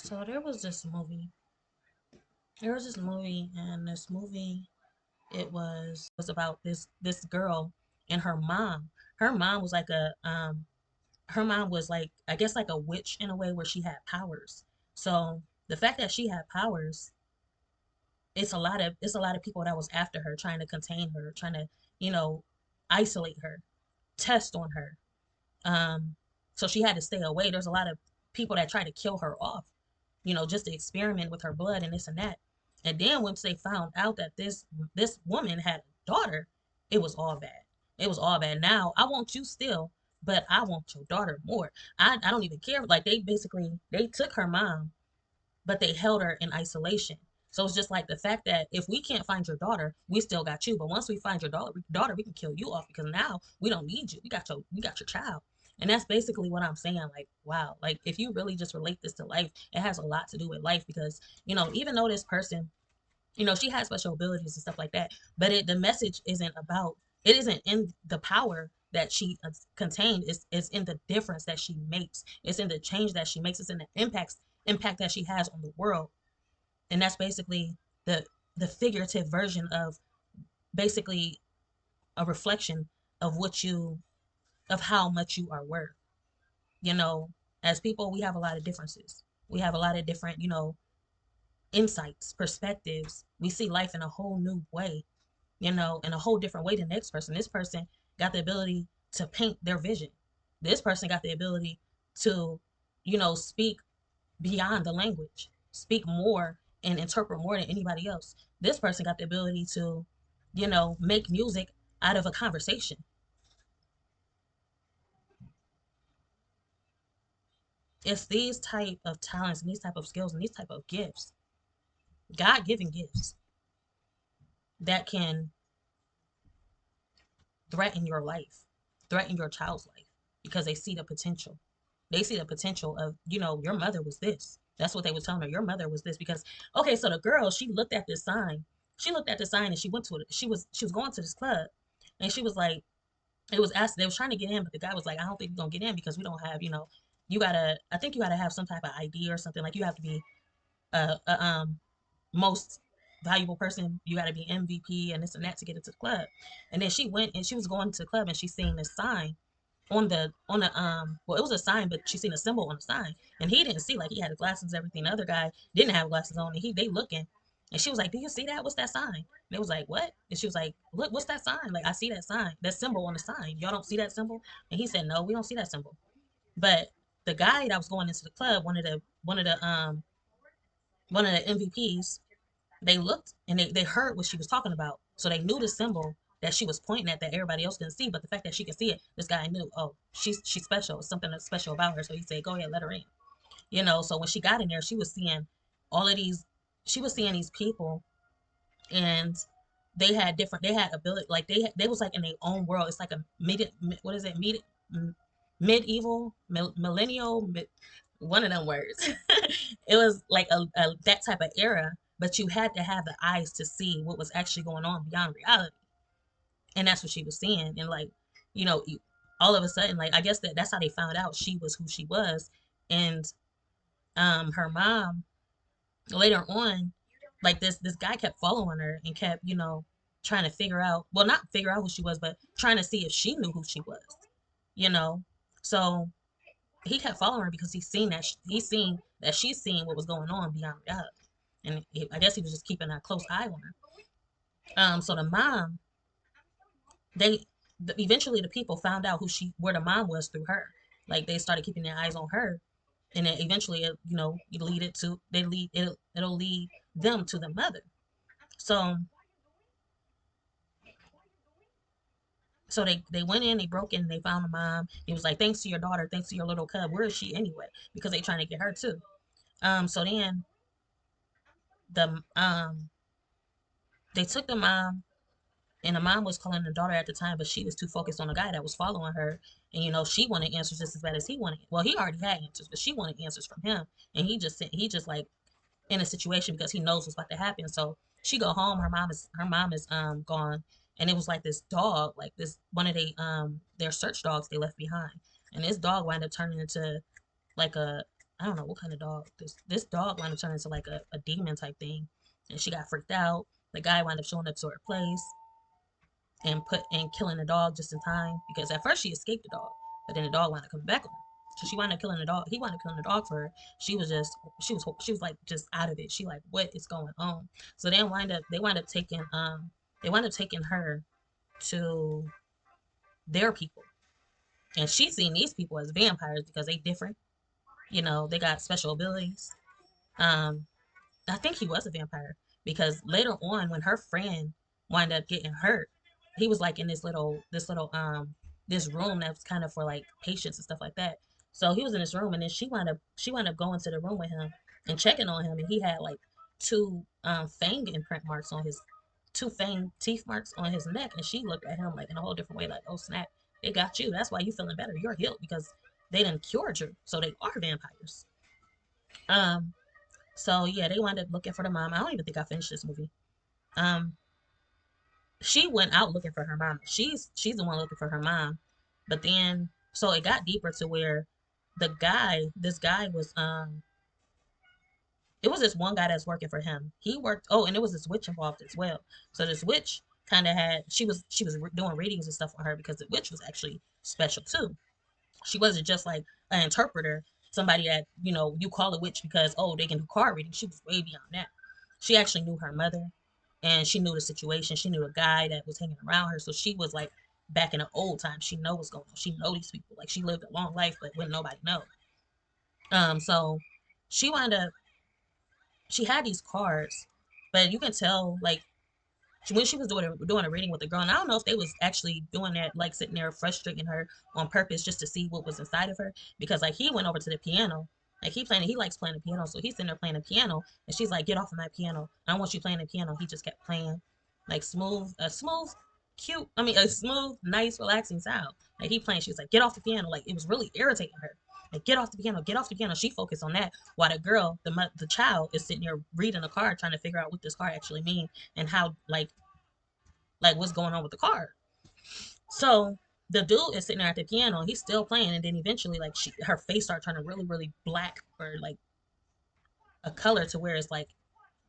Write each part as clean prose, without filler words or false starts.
So there was this movie, and this movie, it was about this girl and her mom. Her mom was like her mom was like, I guess, like a witch in a way, where she had powers. So the fact that she had powers, it's a lot of people that was after her, trying to contain her, trying to, you know, isolate her, test on her. Um, so she had to stay away. There's a lot of people that tried to kill her off, just to experiment with her blood and this and that. And then once they found out that this woman had a daughter, it was all bad. It was all bad. Now I want you still, but I want your daughter more. I don't even care. Like, they took her mom, but they held her in isolation. So it's just like the fact that if we can't find your daughter, we still got you. But once we find your daughter, we can kill you off, because now we don't need you. We got your child. And that's basically what I'm saying. Like, wow. Like, if you really just relate this to life, it has a lot to do with life, because, even though this person, she has special abilities and stuff like that, but the message isn't in the power that she contained. It's in the difference that she makes. It's in the change that she makes. It's in the impact that she has on the world. And that's basically the the figurative version of, basically, a reflection of how much you are worth. you know as people, we have a lot of differences. We have a lot of different, insights, perspectives. We see life in a whole new way, in a whole different way than the next person. This person got the ability to paint their vision. This person got the ability to, speak beyond the language, speak more and interpret more than anybody else. This person got the ability to, make music out of a conversation. It's these type of talents and these type of skills and these type of gifts, God-given gifts, that can threaten your life, threaten your child's life, because they see the potential. They see the potential of, your mother was this. That's what they were telling her. Your mother was this. Because, okay, so the girl, she looked at this sign. She looked at the sign, and she went to it. She was going to this club, and she was like, it was asked, they was trying to get in, but the guy was like, I don't think you're gonna get in, because we don't have, I think you gotta have some type of ID or something. Like, you have to be a most valuable person. You got to be MVP and this and that to get into the club. And then she went, and she was going to the club, and she seen this sign well, it was a sign, but she seen a symbol on the sign, and he didn't see, like, he had his glasses and everything. The other guy didn't have glasses on, and they looking, and she was like, "Do you see that? What's that sign?" And it was like, "What?" And she was like, "Look, what's that sign? Like, I see that sign, that symbol on the sign. Y'all don't see that symbol?" And he said, "No, we don't see that symbol." But the guy that was going into the club, one of the MVPs, they looked, and they heard what she was talking about. So they knew the symbol that she was pointing at, that everybody else couldn't see. But the fact that she could see it, this guy knew, oh, she's special. It's something that's special about her. So he said, go ahead, let her in. So when she got in there, she was seeing all of these, she was seeing these people, and they had ability, like, they was like in their own world. It's like a what is it, medieval, millennial, one of them words. It was like a that type of era, but you had to have the eyes to see what was actually going on beyond reality. And that's what she was seeing. And, like, you know all of a sudden, like, I guess that's how they found out she was who she was. And her mom, later on, like, this guy kept following her, and kept, trying to figure out, well, not figure out who she was, but trying to see if she knew who she was, you know so he kept following her, because he's seen that she's seeing what was going on beyond reality. And I guess he was just keeping a close eye on her. So the mom, they eventually, the people found out where the mom was through her. Like, they started keeping their eyes on her, and then eventually, you lead it to they lead it'll lead them to the mother. So they went in, they broke in, they found the mom. He was like, thanks to your daughter, thanks to your little cub. Where is she anyway? Because they trying to get her too. So then the they took the mom, and the mom was calling the daughter at the time, but she was too focused on the guy that was following her. And, she wanted answers just as bad as he wanted. Well, he already had answers, but she wanted answers from him. And he just like, in a situation, because he knows what's about to happen. So she go home. Her mom is gone, and it was like this dog, like this one of their search dogs they left behind, and this dog wound up turning into like I don't know what kind of dog. This dog wound up turning into like a demon type thing, and she got freaked out. The guy wound up showing up to her place and killing the dog just in time because at first she escaped the dog, but then the dog wound up coming back on her. So she wound up killing the dog. He wound up killing the dog for her. She was like just out of it. She like, what is going on? So then they wind up taking her to their people, and she seen these people as vampires because they different. You know, they got special abilities. Um, I think he was a vampire because later on, when her friend wound up getting hurt, he was like in this room that was kind of for like patients and stuff like that. So he was in this room, and then she wound up going to the room with him and checking on him, and he had like fang imprint marks on his two fang teeth marks on his neck, and she looked at him like in a whole different way, like, oh snap, they got you. That's why you feeling better. You're healed because they didn't cured you, so they are vampires. Um, so yeah, they wound up looking for the mom. I don't even think I finished this movie. Um, she went out looking for her mom. She's the one looking for her mom. But then so it got deeper to where this guy was it was this one guy that's working for him. He worked and there was this witch involved as well. So this witch kind of had she was doing readings and stuff on her because the witch was actually special too. She wasn't just like an interpreter, somebody that, you call a witch because, oh, they can do card reading. She was way beyond that. She actually knew her mother and she knew the situation. She knew a guy that was hanging around her. So she was like back in the old times. She know what's going on. She know these people. Like she lived a long life, but wouldn't nobody know. So she wound up she had these cards, but you can tell like when she was doing a reading with the girl, and I don't know if they was actually doing that, like sitting there frustrating her on purpose just to see what was inside of her. Because like he went over to the piano, like he likes playing the piano, so he's sitting there playing the piano, and she's like, "Get off of my piano! I don't want you playing the piano." He just kept playing, like cute. I mean, a smooth, nice, relaxing sound. Like he playing, she was like, "Get off the piano!" Like it was really irritating her. Like get off the piano, get off the piano. She focused on that, while the girl, the child, is sitting there reading a card, trying to figure out what this card actually means and how like what's going on with the card. So the dude is sitting there at the piano, he's still playing, and then eventually like her face started turning really, really black or like a color to where it's like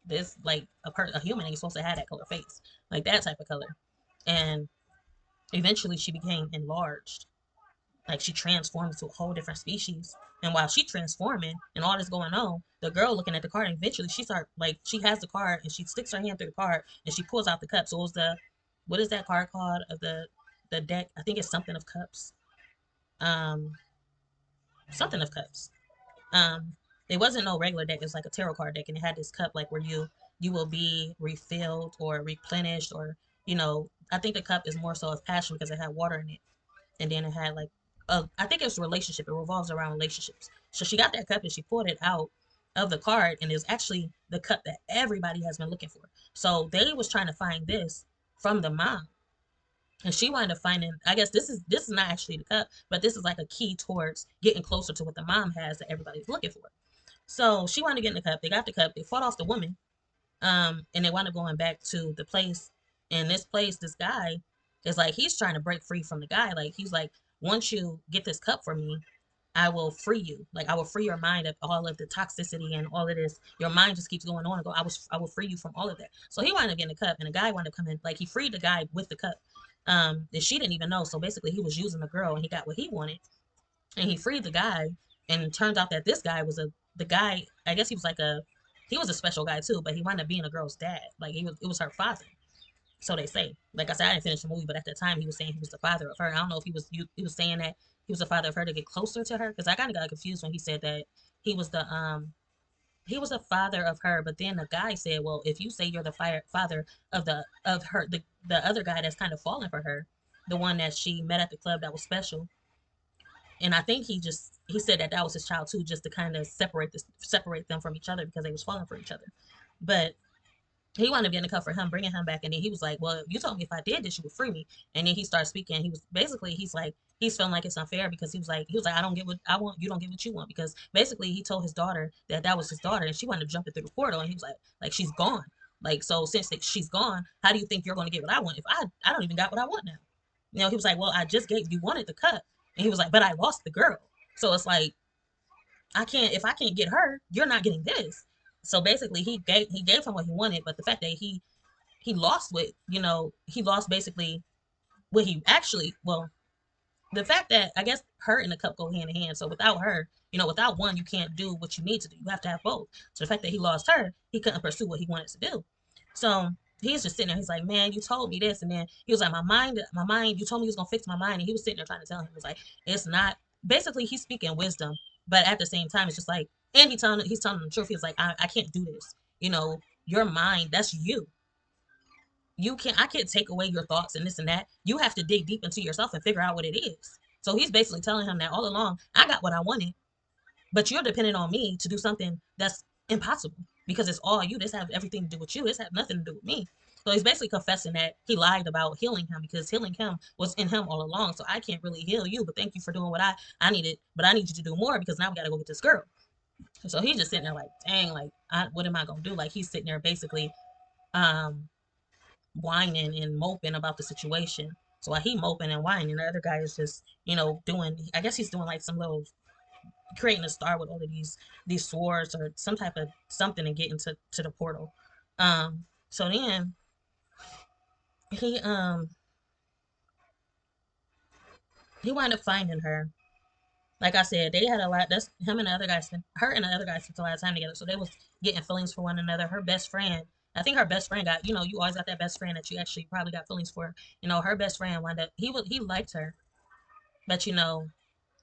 this like a human ain't supposed to have that color face. Like that type of color. And eventually she became enlarged. Like she transformed into a whole different species. And while she transforming and all this going on, the girl looking at the card, and eventually she has the card and she sticks her hand through the card and she pulls out the cup. So it was what is that card called of the deck? I think it's something of cups. Um, something of cups. Um, it wasn't no regular deck. It was like a tarot card deck, and it had this cup like where you will be refilled or replenished, or I think the cup is more so of passion because it had water in it, and then it had like I think it's a relationship. It revolves around relationships. So she got that cup and she pulled it out of the card, and it was actually the cup that everybody has been looking for. So they was trying to find this from the mom, and she wanted to find it. I guess this is not actually the cup, but this is like a key towards getting closer to what the mom has that everybody's looking for. So she wanted to get in the cup. They got the cup. They fought off the woman, and they wound up going back to the place. And this place, this guy is like he's trying to break free from the guy. Like he's like, once you get this cup for me, I will free you. Like I will free your mind of all of the toxicity and all of this. Your mind just keeps going on and go. I will free you from all of that. So he wound up getting the cup, and the guy wound up coming. Like he freed the guy with the cup. And she didn't even know. So basically, he was using the girl, and he got what he wanted, and he freed the guy. And it turns out that this guy was the guy. I guess he was a special guy too, but he wound up being a girl's dad. Like it was her father. So they say. Like I said, I didn't finish the movie, but at that time he was saying he was the father of her. I don't know if he was saying that he was the father of her to get closer to her, because I kind of got confused when he said that he was the father of her. But then the guy said, well, if you say you're the father of her, the other guy that's kind of falling for her, the one that she met at the club that was special. And I think he said that was his child too, just to kind of separate them from each other because they was falling for each other. But he wound up getting a cup for him, bringing him back, and then he was like, "Well, you told me if I did this, you would free me." And then he started speaking. He was basically, he's feeling like it's unfair because he was like, "I don't get what I want. You don't get what you want." Because basically, he told his daughter that was his daughter, and she wanted to jump through the portal, and he was like she's gone. Like so, since she's gone, how do you think you're going to get what I want if I don't even got what I want now? He was like, "Well, I just gave you wanted the cup," and he was like, "But I lost the girl." So it's like if I can't get her, you're not getting this. So basically he gave him what he wanted, but the fact that he lost what, he lost basically what he actually, well, the fact that I guess her and the cup go hand in hand. So without her, without one, you can't do what you need to do. You have to have both. So the fact that he lost her, he couldn't pursue what he wanted to do. So he's just sitting there. He's like, man, you told me this, and then he was like, my mind. You told me you was gonna fix my mind, and he was sitting there trying to tell him. He was like, it's not. Basically, he's speaking wisdom, but at the same time, it's just like, and he's telling him the truth. He's like, I can't do this. Your mind, that's you. I can't take away your thoughts and this and that. You have to dig deep into yourself and figure out what it is. So he's basically telling him that all along, I got what I wanted, but you're dependent on me to do something that's impossible because it's all you. This have everything to do with you. This have nothing to do with me. So he's basically confessing that he lied about healing him because healing him was in him all along. So I can't really heal you, but thank you for doing what I needed. But I need you to do more because now we got to go get this girl. So he's just sitting there like, dang, like, what am I going to do? Like, he's sitting there basically um, whining and moping about the situation. So while he moping and whining, the other guy is just, doing. I guess he's doing like some little creating a star with all of these swords or some type of something and get into the portal. So then he um he wound up finding her. Like I said, they had a lot. That's him and the other guy spent her and the other guy spent a lot of time together. So they was getting feelings for one another. Her best friend, I think her best friend got, you always got that best friend that you actually probably got feelings for. Her best friend wound up he liked her, but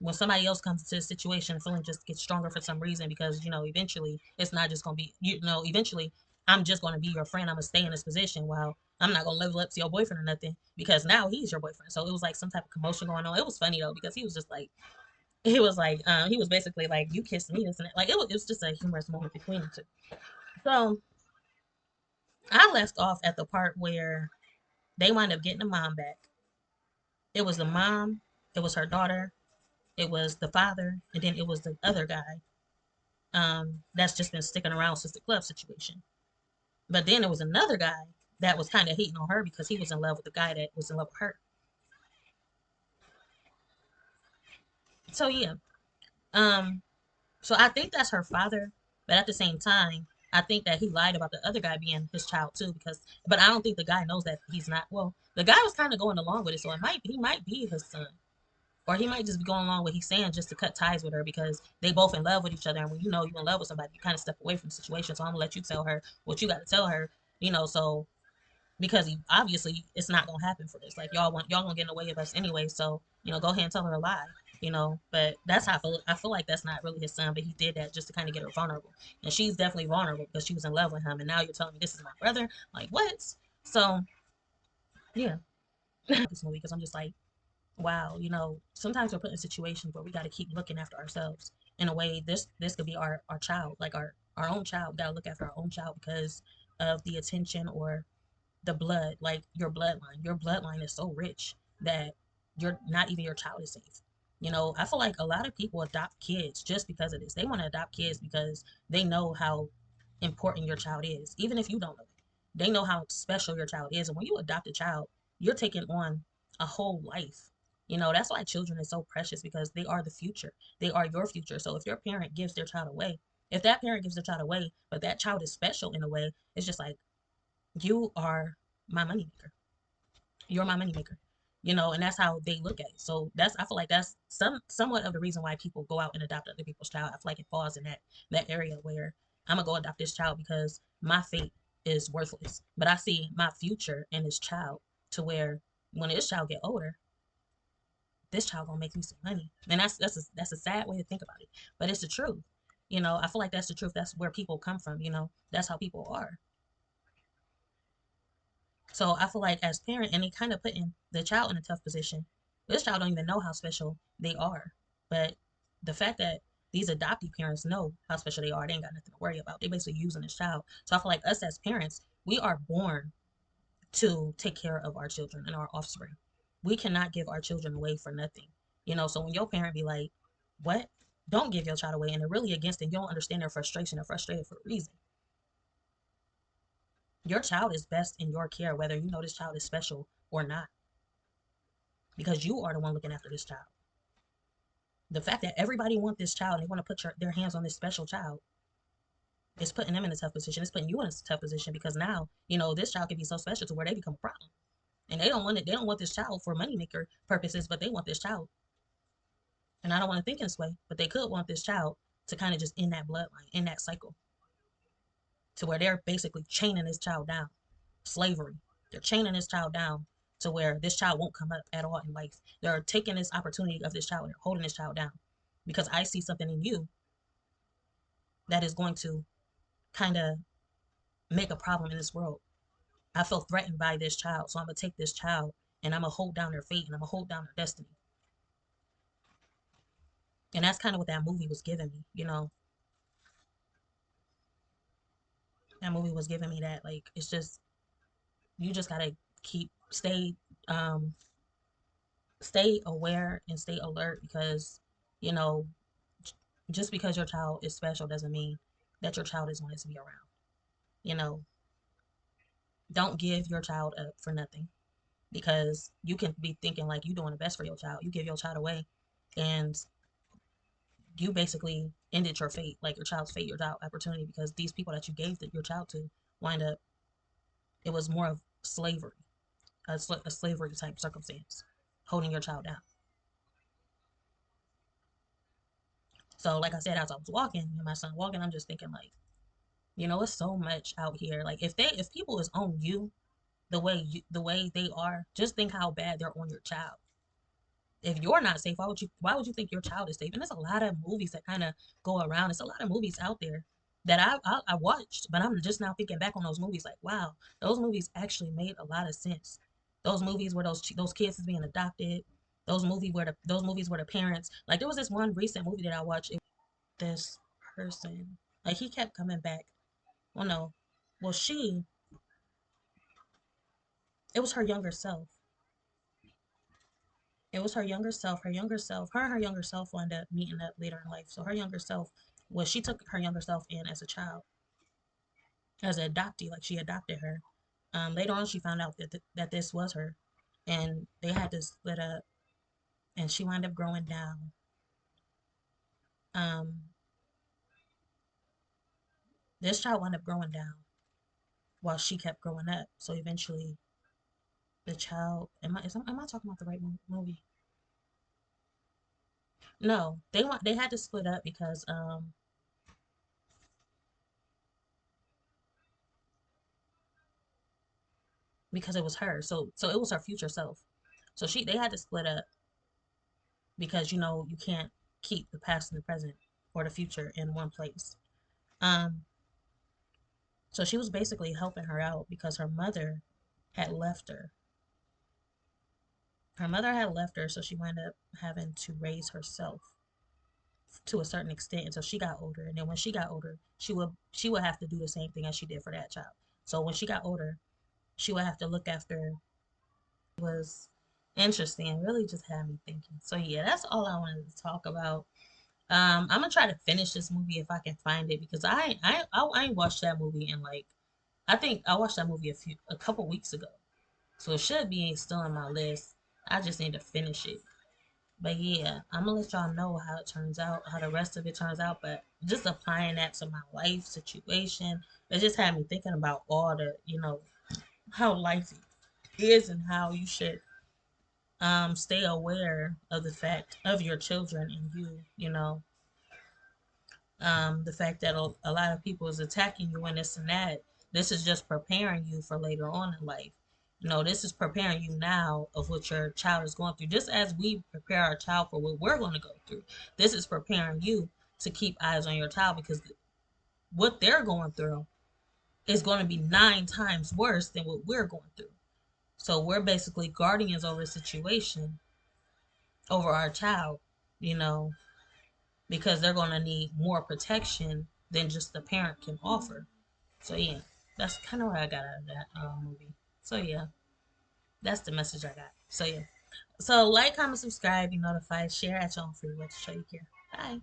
when somebody else comes into the situation, the feeling just gets stronger for some reason because eventually it's not just gonna be eventually I'm just gonna be your friend. I'm gonna stay in this position while I'm not gonna level up to your boyfriend or nothing because now he's your boyfriend. So it was like some type of commotion going on. It was funny though because he was basically like, you kissed me, this and that. Like it was just a humorous moment between the two. So I left off at the part where they wind up getting the mom back. It was the mom, it was her daughter, it was the father, and then it was the other guy. That's just been sticking around since the club situation. But then there was another guy that was kind of hating on her because he was in love with the guy that was in love with her. So yeah, um, so I think that's her father, but at the same time, I think that he lied about the other guy being his child too. But I don't think the guy knows that he's not. Well, the guy was kind of going along with it, so he might be his son. Or he might just be going along with what he's saying just to cut ties with her because they both in love with each other. And when you're in love with somebody, you kind of step away from the situation. So I'm gonna let you tell her what you got to tell her, so because obviously it's not gonna happen for this. Like y'all gonna get in the way of us anyway. So go ahead and tell her a lie. But that's how I feel. I feel like that's not really his son, but he did that just to kind of get her vulnerable. And she's definitely vulnerable because she was in love with him. And now you're telling me this is my brother. Like what? So yeah, this movie because I'm just like, wow, sometimes we're put in situations where we got to keep looking after ourselves in a way. This could be our child, like our own child. We got to look after our own child because of the attention or the blood, like your bloodline is so rich that you're not even your child is safe. I feel like a lot of people adopt kids just because of this. They want to adopt kids because they know how important your child is, even if you don't know it. They know how special your child is, and when you adopt a child, you're taking on a whole life. That's why children is so precious because they are the future. They are your future. So if your parent gives their child away, if that parent gives their child away, but that child is special in a way, it's just like you are my moneymaker. You're my moneymaker. And that's how they look at it. So I feel like that's somewhat of the reason why people go out and adopt other people's child. I feel like it falls in that area where I'm gonna go adopt this child because my fate is worthless. But I see my future in this child to where when this child get older, this child gonna make me some money. And that's a sad way to think about it. But it's the truth. I feel like that's the truth. That's where people come from, that's how people are. So I feel like as parent, and they kind of putting the child in a tough position. This child don't even know how special they are, but the fact that these adoptive parents know how special they are, they ain't got nothing to worry about. They basically using this child. So I feel like us as parents, we are born to take care of our children and our offspring. We cannot give our children away for nothing. So when your parent be like, "What? Don't give your child away," and they're really against it, you don't understand their frustration. They're frustrated for a reason. Your child is best in your care, whether you know this child is special or not, because you are the one looking after this child. The fact that everybody want this child and they want to put their hands on this special child, it's putting them in a tough position. It's putting you in a tough position because now, this child can be so special to where they become a problem. And they don't want it. They don't want this child for moneymaker purposes, but they want this child. And I don't want to think in this way, but they could want this child to kind of just end that bloodline, end that cycle, to where they're basically chaining this child down. Slavery. They're chaining this child down to where this child won't come up at all in life. They're taking this opportunity of this child and holding this child down because I see something in you that is going to kind of make a problem in this world. I feel threatened by this child, so I'm going to take this child and I'm going to hold down their fate and I'm going to hold down their destiny. And that's kind of what that movie was giving me. That movie was giving me that. Like, it's just, you just got to um, stay aware and stay alert because, you know, just because your child is special doesn't mean that your child is wanted to be around. You know, don't give your child up for nothing because you can be thinking like you're doing the best for your child. You give your child away and you basically ended your fate, like your child's fate, your child opportunity, because these people that you gave your child to wind up, it was more of slavery, a slavery type circumstance, holding your child down. So, like I said, as I was walking, and my son walking, I'm just thinking like, it's so much out here. Like if people is on you the way they are, just think how bad they're on your child. If you're not safe, why would you think your child is safe? And there's a lot of movies that kind of go around. There's a lot of movies out there that I watched, but I'm just now thinking back on those movies like, wow, those movies actually made a lot of sense. Those movies where those kids is being adopted, those movies where the parents, like there was this one recent movie that I watched. This person, like he kept coming back. Well, no, well it was her younger self. It was her younger self. Her and her younger self wound up meeting up later in life. So her younger self she took her younger self in as a child, as an adoptee, like she adopted her. Later on, she found out that this was her, and they had to split up, and she wound up growing down. Um, this child wound up growing down while she kept growing up. So eventually, the child. Am I talking about the right movie? No, they had to split up because it was her. So it was her future self. So they had to split up because you can't keep the past and the present or the future in one place. Um, so she was basically helping her out because her mother had left her. Her mother had left her, so she wound up having to raise herself to a certain extent until she got older. And then when she got older, she would have to do the same thing as she did for that child. So when she got older, she would have to look after. It was interesting. Really just had me thinking. So yeah, that's all I wanted to talk about. I'm gonna try to finish this movie if I can find it because I ain't watched that movie in like I think I watched that movie a couple weeks ago, so it should be still on my list. I just need to finish it. But yeah, I'm gonna let y'all know how it turns out, how the rest of it turns out. But just applying that to my life situation, it just had me thinking about all the, how life is and how you should stay aware of the fact of your children and the fact that a lot of people is attacking you and this and that. This is just preparing you for later on in life. This is preparing you now of what your child is going through. Just as we prepare our child for what we're going to go through, this is preparing you to keep eyes on your child because what they're going through is going to be 9 times worse than what we're going through. So we're basically guardians over a situation, over our child, you know, because they're going to need more protection than just the parent can offer. So yeah, that's kind of what I got out of that movie. So yeah, that's the message I got. So yeah, so like, comment, subscribe, be notified, share at your own free will to show you care. Bye.